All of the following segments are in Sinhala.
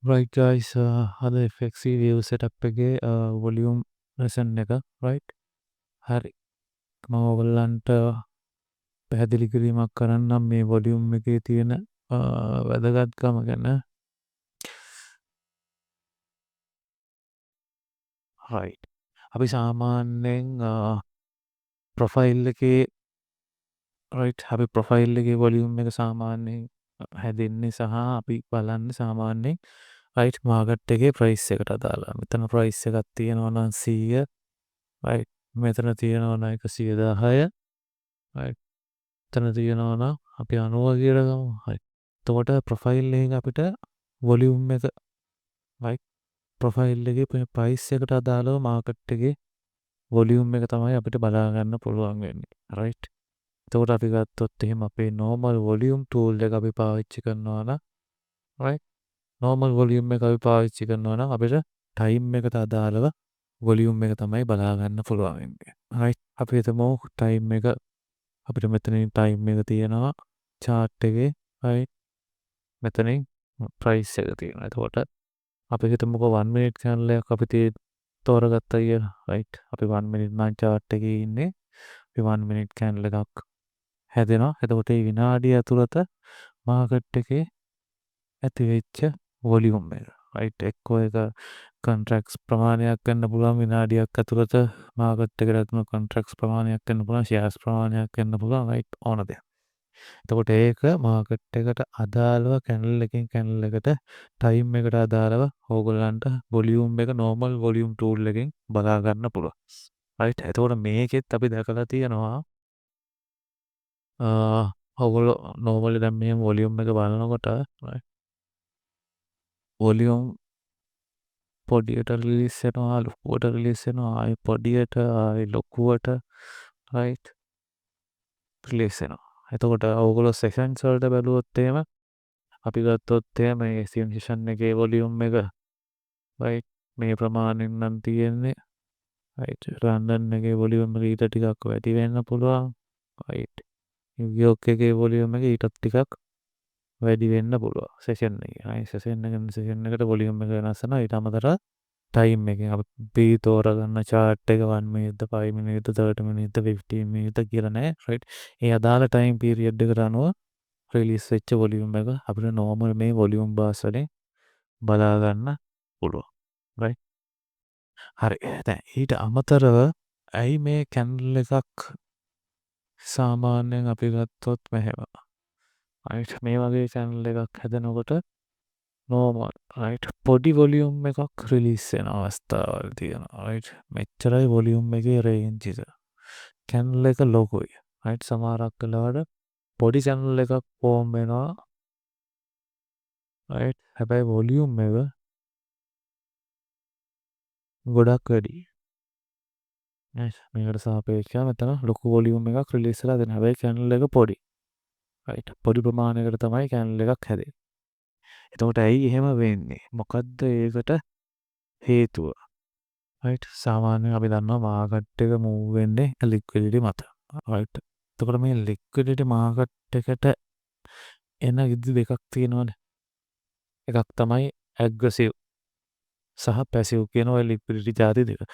Right guys, අද FXC view setup එකේ volume lesson එක right. හරි. මම ඔයගලන්ට පැහැදිලි කිරීමක් කරන්නම් මේ volume එකේ තියෙන වැදගත්කම ගැන. right. අපි සාමාන්‍යයෙන් profile එකේ right අපි profile එකේ volume එක සාමාන්‍යයෙන් හැදෙන්නේ සහ අපි බලන්නේ සාමාන්‍යයෙන් right market එකේ price එකට අදාළව. මෙතන price එකක් තියෙනවා නම් 100 right. මෙතන තියෙනවා නම් 110 right. තන තියෙනවා නම් අපි 90 කියලා ගමු. හරි. එතකොට ප්‍රොෆයිල් එකෙන් අපිට වොලියුම් එක right ප්‍රොෆයිල් එකේ ප්‍රයිස් එකට අදාළව මාකට් එකේ වොලියුම් එක තමයි අපිට බලා ගන්න පුළුවන් වෙන්නේ. right. එතකොට අපි ගත්තොත් එහෙම අපේ normal volume tool එක අපි පාවිච්චි කරනවා නම් right normal volume එක අපි පාවිච්චි කරනවා නම් අපිට time එකට අදාළව volume එක තමයි බලා ගන්න පුළුවන් වෙන්නේ. right. අපි හිතමු time එක අපිට මෙතනින් time එක තියෙනවා chart එකේ right මෙතනින් price එක තියෙනවා. එතකොට අපි හිතමුකෝ 1 minute candle එකක් අපි තෝරගත්තා කියලා right. අපි 1 minute නම් chart එකේ ඉන්නේ. අපි 1 minute candle එකක් හැදෙනවා. එතකොට මේ විනාඩිය ඇතුළත market එකේ ඇති වෙච්ච volume එක right එක්කෝ එක contracts ප්‍රමාණයක් ගන්න පුළුවන් විනාඩියක් ඇතුළත market එකට ඇතුළු contracts ප්‍රමාණයක් ගන්න පුළුවන් shares ප්‍රමාණයක් ගන්න පුළුවන් right ඕන දෙයක්. එතකොට ඒක මාකට් එකට අදාළව කැනල් එකකින් කැනල් එකට ටයිම් එකට අදාළව ඕගොල්ලන්ට වොලියුම් එක normal volume tool එකකින් බලා ගන්න පුළුවන්. right. එතකොට මේකෙත් අපි දැකලා තියෙනවා ඔයගොල්ලෝ normally දැන් මේ වොලියුම් එක බලනකොට right වොලියුම් පොඩියට රිලීස් වෙනවා ලොකුවට රිලීස් වෙනවා ආයි පොඩියට ආයි ලොකුවට right රිලීස් වෙනවා. එතකොට ඔයගොල්ලෝ සෙෂන්ස් වලට බැලුවොත් එහෙම අපි ගත්තොත් එහෙම මේ සෙෂන් එකේ වොලියුම් එක right මේ ප්‍රමාණයෙන් නම් තියෙන්නේ right රන්ඩන් එකේ වොලියුම් එක ඊට ටිකක් වැඩි වෙන්න පුළුවන් right නිව්යෝර්ක් එකේ වොලියුම් එක ඊටත් ටිකක් වැඩි වෙන්න පුළුවන් සෙෂන් එකේ. right සෙෂන් එකෙන් සෙෂන් එකට වොලියුම් එක වෙනස් වෙනවා. ඊට අමතරව ටයිම් එකෙන් අපි තෝරගන්න chart එක 1 minute 5 minute 30 minute 15 minute කියලා නෑ right. ඒ අදාළ ටයිම් පීරියඩ් එකට අනුව රිලීස් වෙච්ච වොලියුම් එක අපිට normal මේ වොලියුම් බාස් වලින් බලා ගන්න පුළුවන් right. හරි. දැන් ඊට අමතරව ඇයි මේ කැන්ඩල් එකක් සාමාන්‍යයෙන් අපි ගත්තොත් මෙහෙම right මේ වගේ කැන්ඩල් එකක් හැදෙනකොට normal right පොඩි වොලියුම් එකක් රිලීස් වෙන අවස්ථාවල් තියෙනවා right. මෙච්චරයි වොලියුම් එකේ රේන්ජ් එක. කැන්ඩල් එක ලොකුයි right සමහරක් වෙලාවට පොඩි කැන්ඩල් එකක් ෆෝම් වෙනවා right. හැබැයි වොලියුම් එක ගොඩක් වැඩි. මේකට සාපේක්ෂව මෙතන ලොකු වොලියුම් එකක් රිලීස් වෙලා දෙනවා. හැබැයි කැන්ඩල් එක පොඩි right පොඩි ප්‍රමාණයකට තමයි කැන්ඩල් එකක් හැදෙන්නේ. එතකොට ඇයි එහෙම වෙන්නේ? මොකද්ද ඒකට හේතුව? right සාමාන්‍යයෙන් අපි දන්නවා මාකට් එක මූව් වෙන්නේ ලික්විඩිටි මත right. එතකොට මේ ලික්විඩිටි මාකට් එකට එන විදි දෙකක් තියෙනවානේ. එකක් තමයි ඇග්‍රසිව් සහ පැසිව් කියන ඔය ලික්විඩිටි ಜಾති දෙක.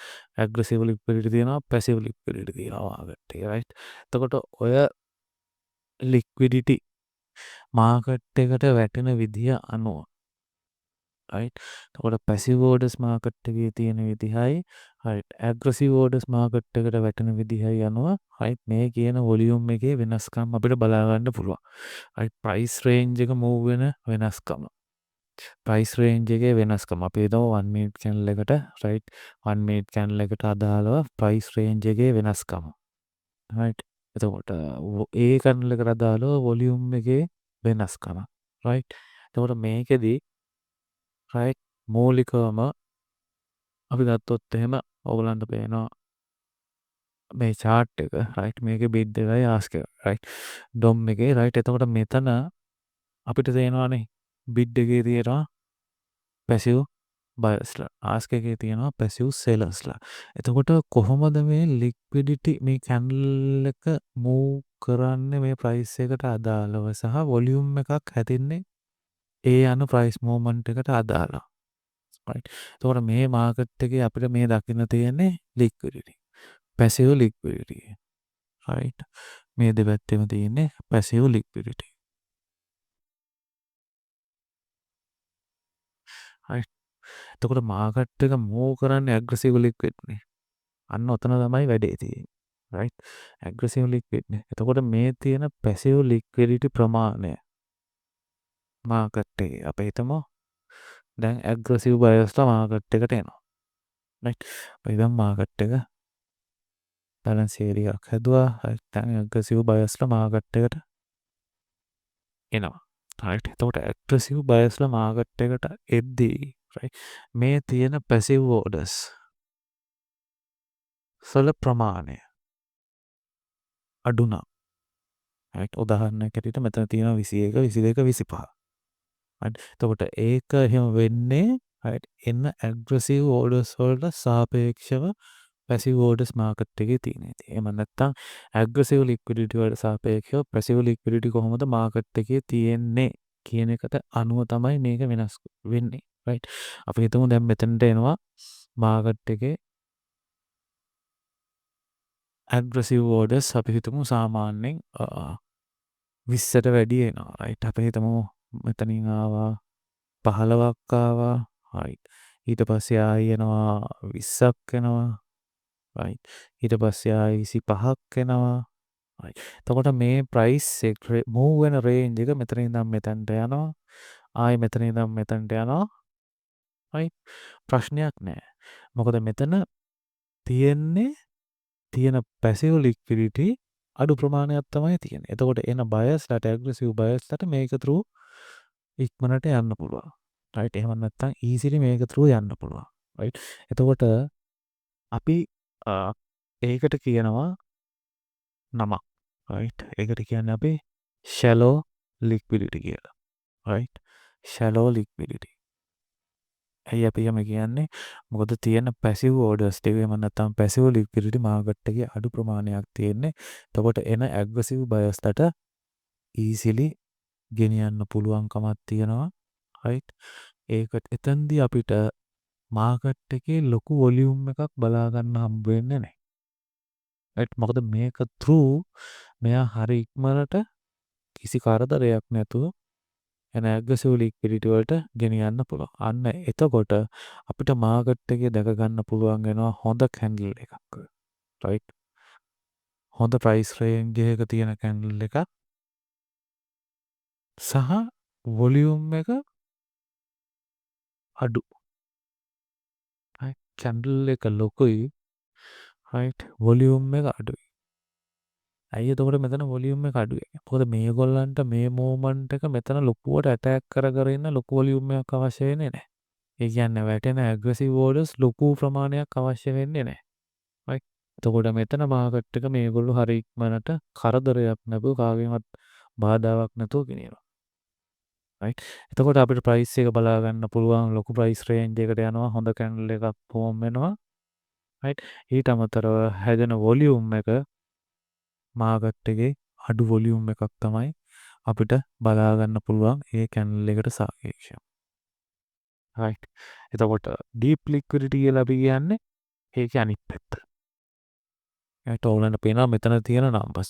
ඇග්‍රසිව් ලික්විඩිටි තියෙනවා පැසිව් ලික්විඩිටි තියෙනවා මාකට් එකේ right. එතකොට ඔය ලික්විඩිටි මාකට් එකට වැටෙන විදිය අනුව right. එතකොට පැසිව් ඕඩර්ස් මාකට් එකේ තියෙන විදිහයි right ඇග්‍රසිව් ඕඩර්ස් මාකට් එකට වැටෙන විදිහයි අනුව right මේ කියන වොලියුම් එකේ වෙනස්කම් අපිට බලා ගන්න පුළුවන් right. ප්‍රයිස් රේන්ජ් එක මූව් වෙන වෙනස්කම ප්‍රයිස් රේන්ජ් එකේ වෙනස්කම අපි හිතමු 1 minute candle එකට right 1 minute candle එකට අදාළව ප්‍රයිස් රේන්ජ් එකේ වෙනස්කම right. එතකොට ඒ candle එකට අදාළව වොලියුම් එකේ වෙනස්කම right. එතකොට මේකෙදි right මූලිකවම අපි ගත්තොත් එහෙම ඔයගලන්ට පේනවා මේ chart එක right මේකේ bid එකයි ask එක right DOM එකේ right. එතකොට මෙතන අපිට තේනවානේ bid එකේ තියෙනවා passive බයස්ලා ask එකේ තියෙනවා passive sellersලා. එතකොට කොහොමද මේ liquidity මේ candle එක move කරන්නේ මේ price එකට අදාළව සහ volume එකක් හැදෙන්නේ ඒ යන ප්‍රයිස් මූව්මන්ට් එකට අදාළව. right. එතකොට මේ මාකට් එකේ අපිට මේ දකින්න තියෙන්නේ liquidity. passive liquidity. right. මේ දෙපැත්තෙම තියෙන්නේ passive liquidity. right. එතකොට මාකට් එක මූව් කරන්නේ aggressive liquid නේ. අන්න ඔතන තමයි වැඩේ තියෙන්නේ. right. aggressive liquid නේ. එතකොට මේ තියෙන passive liquidity ප්‍රමාණය මාකට් එකේ අපි හිතමු දැන් aggressive buyers ලා මාකට් එකට එනවා. right. අපි දැන් මාකට් එක balance area එකක් හැදුවා. right. දැන් aggressive buyers ලා මාකට් එකට එනවා. right. එතකොට aggressive buyers ලා මාකට් එකට එද්දී right. මේ තියෙන passive orders වල ප්‍රමාණය අඩු නම් right. උදාහරණයක් ඇටියට මෙතන තියෙනවා 21 22 25. right. එතකොට ඒක එහෙම වෙන්නේ right. එන්න aggressive orders වලට සාපේක්ෂව passive orders market එකේ තියෙන ඉතින්. එහෙම නැත්නම් aggressive liquidity වලට සාපේක්ෂව passive liquidity කොහොමද market එකේ තියෙන්නේ කියන එකට අනුව තමයි මේක වෙනස් වෙන්නේ. right. අපි හිතමු දැන් මෙතනට එනවා market එකේ aggressive orders අපි හිතමු සාමාන්‍යයෙන් 20ට වැඩි එනවා. right. අපි හිතමු මෙතනින් ආවා 15ක් ආවා. right. ඊට පස්සේ ආයි එනවා 20ක් එනවා. right. ඊට පස්සේ ආයි 25ක් එනවා. right. එතකොට මේ ප්‍රයිස් එක මූව් වෙන රේන්ජ් එක මෙතන ඉඳන් මෙතනට යනවා. ආයි මෙතන ඉඳන් මෙතනට යනවා. right. ප්‍රශ්නයක් නැහැ. මොකද මෙතන තියෙන්නේ තියෙන passive liquidity අඩු ප්‍රමාණයක් තමයි තියෙන්නේ. එතකොට එන බයර්ස්ලාට aggressive බයර්ස්ලාට මේක through ඉක්මනට යන්න පුළුවන්. right. එහෙම නැත්නම් easily මේක through යන්න පුළුවන්. right. එතකොට අපි ඒකට කියනවා නමක්. right. ඒකට කියන්නේ අපි shallow liquidity කියලා. right. shallow liquidity. ඇයි අපි යම කියන්නේ මොකද තියෙන passive orders ටික එහෙම නැත්නම් passive liquidity market එකේ අඩු ප්‍රමාණයක් තියෙන්නේ. එතකොට එන aggressive buyers-ලාට easily ගෙනියන්න පුළුවන්කමක් තියෙනවා. right. ඒකට එතෙන්දී අපිට market එකේ ලොකු volume එකක් බලා ගන්න හම්බ වෙන්නේ නැහැ. right. මොකද මේක through මෙයා හරි ඉක්මනට කිසි කරදරයක් නැතුව එන aggressive liquidity වලට ගෙනියන්න පුළුවන්. අන්න එතකොට අපිට මාකට් එකේ දැක ගන්න පුළුවන් වෙනවා හොඳ කැන්ඩල් එකක්. right. හොඳ price range එකක තියෙන කැන්ඩල් එකක් සහ volume එක අඩු. right. කැන්ඩල් එක ලොකුයි. right. volume එක අඩුයි. ඇයි එතකොට මෙතන volume එක අඩුයි? මොකද මේගොල්ලන්ට මේ movement එක මෙතන ලොකුවට attack කර කර ඉන්න ලොකු volume එකක් අවශ්‍ය වෙන්නේ නැහැ. ඒ කියන්නේ වැටෙන aggressive orders ලොකු ප්‍රමාණයක් අවශ්‍ය වෙන්නේ නැහැ. right. එතකොට මෙතන මාකට් එක මේගොල්ලෝ හරි ඉක්මනට කරදරයක් නැතුව කාගෙන්වත් බාධාවක් නැතුව ගෙනියනවා. right. එතකොට අපිට price එක බලා ගන්න පුළුවන් ලොකු price range එකකට යනවා හොඳ candle එකක් form වෙනවා. right. ඊට අමතරව හැදෙන volume එක මාකට් එකේ අඩු වොලියුම් එකක් තමයි අපිට බලා ගන්න පුළුවන් ඒ කැන්ඩල් එකට සාපේක්ෂව. right. එතකොට deep liquidity කියලා අපි කියන්නේ ඒකේ අනිත් පැත්ත. ඒකට ඕලන්ට පේනවා මෙතන තියෙන numbers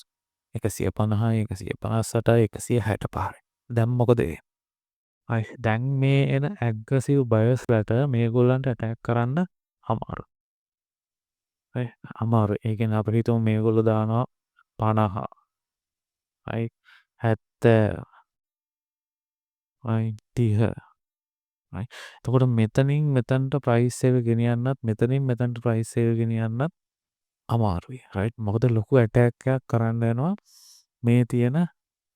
150යි 158යි 165යි. දැන් මොකද වෙන්නේ? දැන් මේ එන aggressive buyers ලාට මේගොල්ලන්ට attack කරන්න අමාරුයි. අමාරුයි. ඒ කියන්නේ අපිට හිතමු මේගොල්ලෝ දානවා 50 70 30. එතකොට මෙතනින් මෙතනට ප්‍රයිස් එක ගෙනියන්නත් මෙතනින් මෙතනට ප්‍රයිස් එක ගෙනියන්නත් අමාරුයි. right. මොකද ලොකු ඇටැක් එකක් කරන්න යනවා මේ තියෙන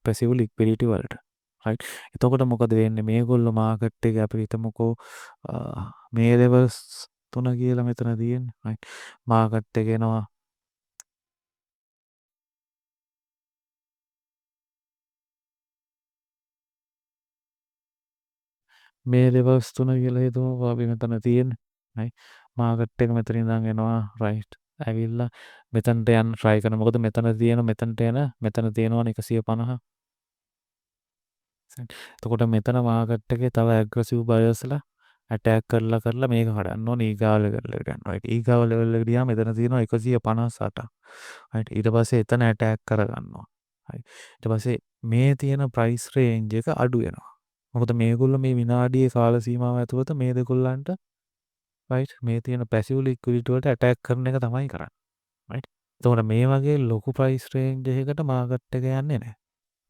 passive liquidity වලට. right. එතකොට මොකද වෙන්නේ? මේගොල්ලෝ මාකට් එකේ අපි හිතමුකෝ මේ levels 3 කියලා මෙතන තියෙන්නේ. right. මාකට් එක එනවා මේ levels 3 කියලා හිතමුකෝ අපි මෙතන තියෙන්නේ. right. මාකට් එක මෙතන ඉඳන් එනවා right. ඇවිල්ලා මෙතනට යන්න try කරන මොකද මෙතන තියෙන මෙතනට යන මෙතන තියෙනවනේ 150 එතකොට මෙතන මාකට් එකේ තව ඇග්‍රසිව් බයර්ස්ලා ඇටැක් කරලා මේක කඩන්න ඕනේ ඊගාව ලෙවල් එකට ගන්න. රයිට්. ඊගාව ලෙවල් එකට ගියාම මෙතන තියෙනවා 158ක්. රයිට්. ඊට පස්සේ එතන ඇටැක් කරගන්නවා. හරි. ඊට පස්සේ මේ තියෙන ප්‍රයිස් රේන්ජ් එක අඩු වෙනවා. මොකද මේගොල්ලෝ මේ විනාඩියේ කාල සීමාව ඇතුළත මේ දෙගොල්ලන්ට රයිට් මේ තියෙන පැසිව් ලික්විඩිටි වලට ඇටැක් කරන එක තමයි කරන්නේ. රයිට්. එතකොට මේ වගේ ලොකු ප්‍රයිස් රේන්ජ් එකකට මාකට් එක යන්නේ නැහැ.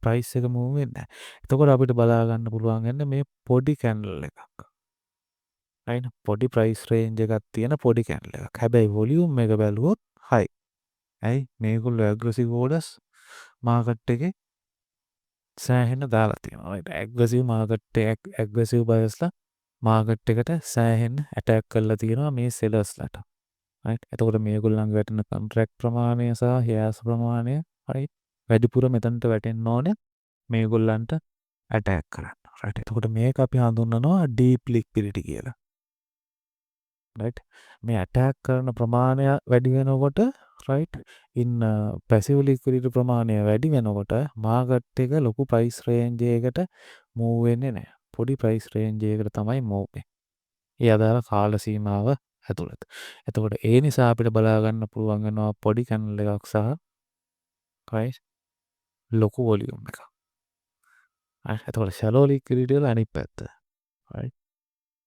ප්‍රයිස් එක මූව් වෙන්නේ නැහැ. එතකොට අපිට බලා ගන්න පුළුවන් යන්නේ මේ පොඩි කැන්ඩල් එකක්. රයිට්. පොඩි ප්‍රයිස් රේන්ජ් එකක් තියෙන පොඩි කැන්ඩල් එකක්. හැබැයි වොලියුම් එක බැලුවොත් හයි. ඇයි මේගොල්ලෝ ඇග්‍රසිව් ඕඩර්ස් මාකට් එකේ සෑහෙන්න දාලා තියෙනවා. රයිට්. ඇග්‍රසිව් මාකට් එක ඇග්‍රසිව් බයර්ස්ලා මාකට් එකට සෑහෙන්න ඇටැක් කරලා තියෙනවා මේ සෙලර්ස්ලාට. රයිට්. එතකොට මේගොල්ලන්ගේ වැටෙන කොන්ට්‍රැක්ට් ප්‍රමාණය සහ ෂෙයාර්ස් ප්‍රමාණය රයිට් වැඩිපුර මෙතනට වැටෙන්න ඕනේ මේගොල්ලන්ට ඇටැක් කරන්න. රයිට්. එතකොට මේක අපි හඳුන්වනවා ඩීප් ලික්විඩිටි කියලා. රයිට්. මේ ඇටැක් කරන ප්‍රමාණය වැඩි වෙනකොට රයිට් ඉන් පැසිව් ලික්විඩිටි ප්‍රමාණය වැඩි වෙනකොට මාකට් එක ලොකු ප්‍රයිස් රේන්ජ් එකකට මූව් වෙන්නේ නැහැ. පොඩි ප්‍රයිස් රේන්ජ් එකකට තමයි මූව් වෙන්නේ. ඒ අදාළ කාල සීමාව ඇතුළත. එතකොට ඒ නිසා අපිට බලා ගන්න පුළුවන් වෙනවා පොඩි කැන්ඩල් එකක් සහ රයිට් ලොකු වොලියුම් එකක්. රයිට්. එතකොට ෂැලෝ ලික්විඩිටි වල අනිත් පැත්ත. රයිට්.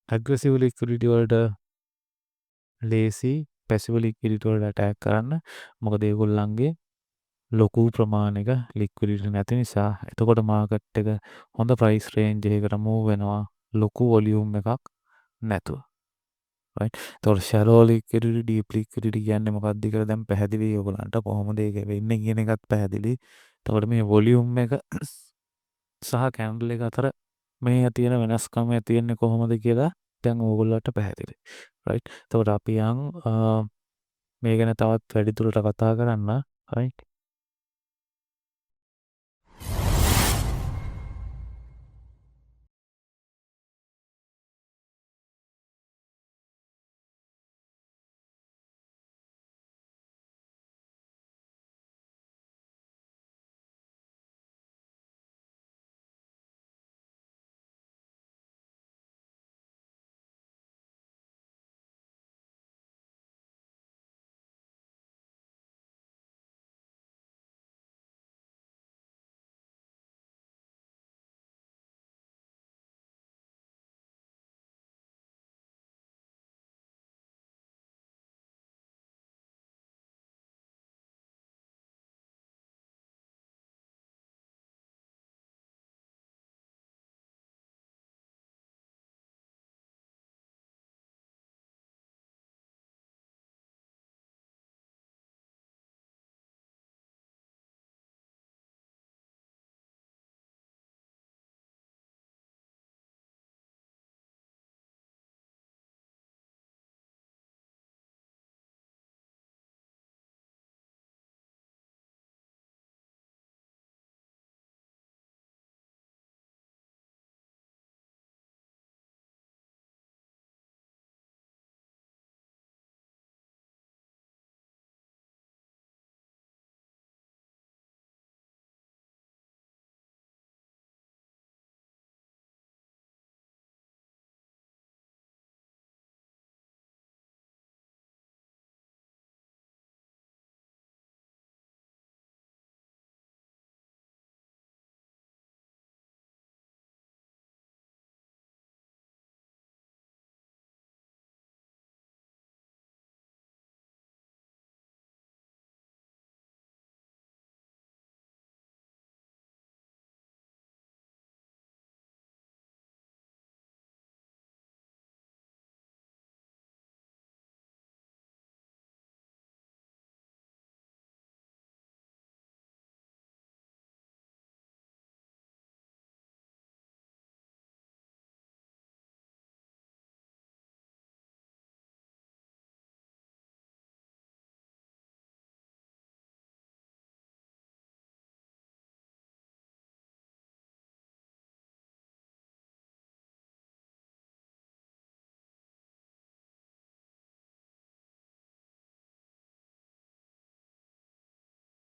ඇග්‍රෙසිව් ලික්විඩිටි වලට ලේසි පැසිව් ලික්විඩිටි වලට ඇටැක් කරන්න. මොකද ඒගොල්ලන්ගේ ලොකු ප්‍රමාණයක ලික්විඩිටි නැති නිසා. එතකොට මාකට් එක හොඳ ප්‍රයිස් රේන්ජ් එකකට මූව් වෙනවා ලොකු වොලියුම් එකක් නැතුව. රයිට්. එතකොට ෂැලෝ ලික්විඩිටි ඩීප් ලික්විඩිටි කියන්නේ මොකක්ද කියලා දැන් පැහැදිලි ඔයගලන්ට කොහොමද ඒක වෙන්නේ කියන එකත් පැහැදිලි. එතකොට මේ වොලියුම් එක සහ කැන්ඩල් එක අතර මේ තියෙන වෙනස්කම තියෙන්නේ කොහොමද කියලා දැන් ඕගොල්ලන්ට පැහැදිලි. රයිට්. එතකොට අපි යන් මේ ගැන තවත් වැඩිදුරට කතා කරන්න. රයිට්.